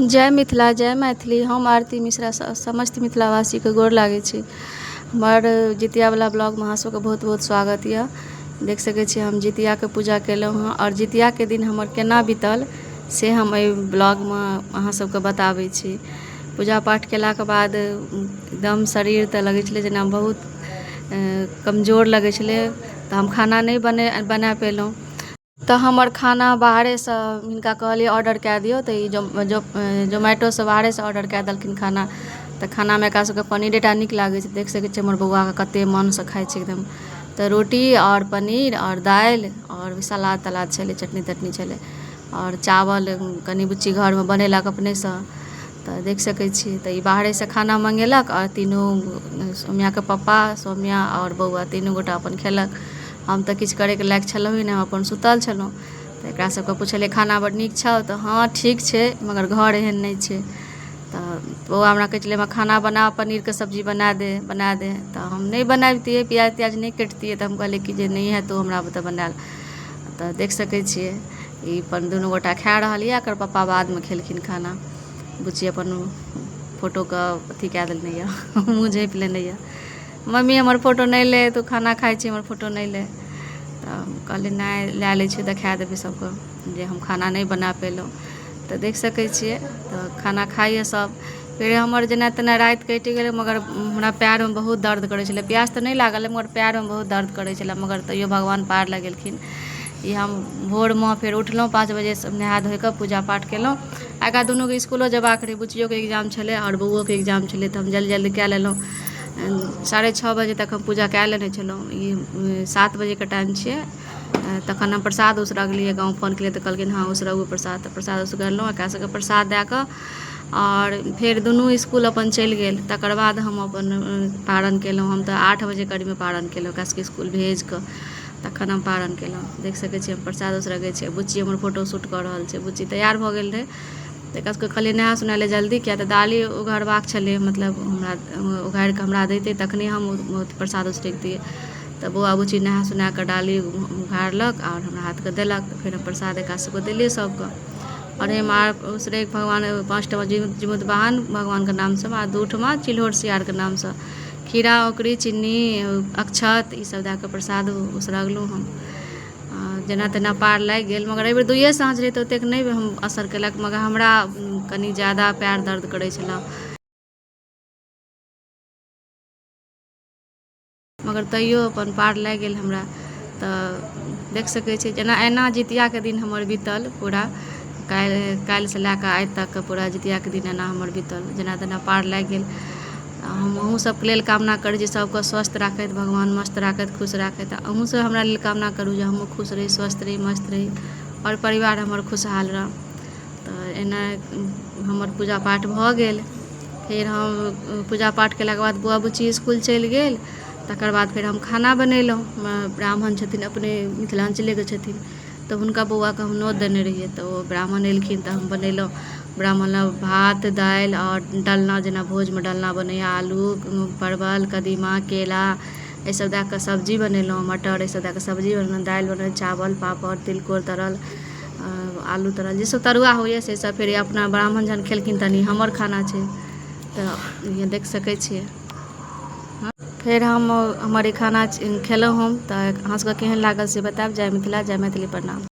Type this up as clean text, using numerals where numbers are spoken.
जय मिथिला जय मैथिली। हम आरती मिश्रा समस्त मिथिलावासी के गोर लागै छी। हमर जितियावला ब्लॉगमे अहाँ सबके बहुत बहुत स्वागत यऽ। देख सकै छी हम जितियाके पूजा केलहुँ हँ और जितियाके दिन हमर केना बीतल से हम एहि ब्लॉगमे अहाँ सबके बताबै छी। पूजा पाठ केलाके बाद एकदम शरीर तऽ लगै छलै जेना बहुत कमजोर लगै छलै, तऽ हम खाना नहि बना पेलहुँ। तऽ हमर खाना बाहरेसँ हिनका कहलिए ऑर्डर कए दियौ, तऽ ई जोमैटोसँ बाहरेसँ ऑर्डर कए देलखिन खाना। तऽ खानामे एकरा सबके पनीरे टा नीक लागै छै। देख सकै छियै हमर बौआके कतेक मनसँ खाइ छै एकदम। तऽ रोटी और पनीर और दालि और सलाद तलाद छलै, चटनी तटनी छलै और चावल कनि बुच्ची घरमे बनेलक अपनेसँ। तऽ देख सकै छी तऽ ई बाहरेसँ खाना मँगेलक और तीनू सौम्याके पप्पा, सौम्या और बौआ तीनू गोटा अपन खेलक। हम तऽ किछु करैके लायक छलहुँ नहि, हम अपन सुतल छलहुँ। तऽ एकरा सबके पुछलिए खाना बड़ नीक छौ, तऽ हाँ ठीक छै मगर घर एहन नहीं छै। तऽ बौआ हमरा कहै छलै हमरा खाना बना, पनीरके सब्जी बना दे। तऽ हम नहीं बनैबतियै, प्याज त्याज नहीं कटतियै, तऽ हम कहलिए कि जे नहीं हेतौ हमरा बुते बनायल। तऽ देख सकै छियै ई अपन दुनू गोटा खा रहल यऽ, एकर पप्पा बादमे खेलखिन खाना। बुच्ची अपन फोटोके अथी कए देने यऽ, मुँह झाँपि लेने यऽ, मम्मी हमर फोटो नहीं ले, तू खाना खाइ छी हमर फोटो नहीं ले। तऽ कहलिए नहीं लए लै छियै, देखा देबै सबके जे हम खाना नहीं बना पेलहुँ। तऽ देख सकै छियै तऽ खाना खाइए सब। फेर हमर जेना तेना राति कटि गेलै, मगर हमरा पैरमे बहुत दर्द करै छलै। प्यास तऽ नहीं लागल मगर पैरमे बहुत दर्द करै छलै, मगर तैयो भगवान पार लगेलखिन। ई हम भोरमे फेर उठलहुँ 5 बजे, नहा धोइ कऽ पूजा पाठ केलहुँ। एकरा दुनूके इसकुलो जेबाक रहै, बुच्चियोके एग्जाम छलै और बौओके एग्जाम छलै, तऽ हम जल्दी जल्दी कए लेलहुँ। 6:30 बजे तक हम पूजा कए लेने छलहुँ। ई 7 बजेके टाइम छियै। तखन हम प्रसाद उसरगलियै, गाँव फोन केलियै तऽ कहलखिन हाँ उसरगू प्रसाद। तऽ प्रसाद उसरगलहुँ, एकरा सबके प्रसाद दए कऽ और फेर दुनू इसकुल अपन चलि गेल। तकर बाद हम अपन पारण केलहुँ। हम तऽ 8 बजे करीबमे पारण केलहुँ, एकरा सबके इसकुल भेज कऽ तखन हम पारण केलहुँ। देख सकै छियै हम प्रसाद उसरगै छियै, बुच्ची हमर फोटो शूट कऽ रहल छै। बुच्ची तैयार भऽ गेल रहै, तऽ एकरा सबके कहलिए नहा सुना ले जल्दी, किया तऽ डाली उघरबाक छलै, मतलब हमरा उघारि कऽ हमरा दैतै तखने हम प्रसाद उसरगतियै। तऽ बौआ बुच्ची नहा सुना कऽ डाली उघारलक और हमरा हाथके देलक। तऽ फेर हम प्रसाद एकरा सबके देलियै सबके। और एहिमे उसरगि भगवान 5ठमा जिमुतवाहन भगवानके नामसँ आ 2ठमा चिल्होर सियारके नामसँ खीरा औंकरी चीनी अक्षत ई सब दए कऽ प्रसाद उसरगलहुँ हम। जेना तेना पार लागि गेल, मगर एहिबेर 2 साँझ रहै तऽ ओतेक नहीं हम असर केलक, मगर हमरा कनि ज़्यादा पैर दर्द करै छलै। मगर तैयो अपन पार लागि गेल हमरा। तऽ देख सकै छियै जेना एना जितियाके दिन हमर बीतल पूरा। काल्हिसँ लए कऽ आइ तक पूरा जितियाके दिन एना हमर बीतल, जेना तेना पार लागि गेल। हम अहूँ सबके लेल कामना करै छी सबके स्वस्थ राखैत भगवान, मस्त राखैत, खुश राखैत। अहूँ सब हमरा लेल कामना करू जे हमहूँ खुश रही, स्वस्थ रही, मस्त रही और परिवार हमर खुशहाल रह। तऽ एना हमर पूजा पाठ भऽ गेल। फेर हम पूजा पाठ केलाके बाद बौआ बुच्ची इसकुल चलि गेल। तकर बाद फेर हम खाना बनेलहुँ। ब्राह्मण छथिन, अपने मिथिलाञ्चलेके छथिन, तऽ हुनका बौआके हम नोत देने रहियै, तऽ ओ ब्राह्मण एलखिन तऽ हम बनेलहुँ। ब्राह्मण लए भात दालि और डालना, जेना भोजमे डालना बनैए, आलू परवल कदीमा केला ई सब दए कऽ सब्जी बनेलहुँ, मटर ई सब दए कऽ सब्जी बनेलहुँ, दालि बनेलहुँ, चावल पापड़ तिलकोर तरल, आलू तरल, जे सब तरुआ होइए से सब। फेर अपना ब्राह्मण जहन खेलखिन तहन ई हमर खाना छै, तऽ देख सकै छियै। फेर हमर ई खाना खेलहुँ हम। तऽ अहाँ सबके केहन लागल से बतायब। जय मिथिला जय मैथिली, प्रणाम।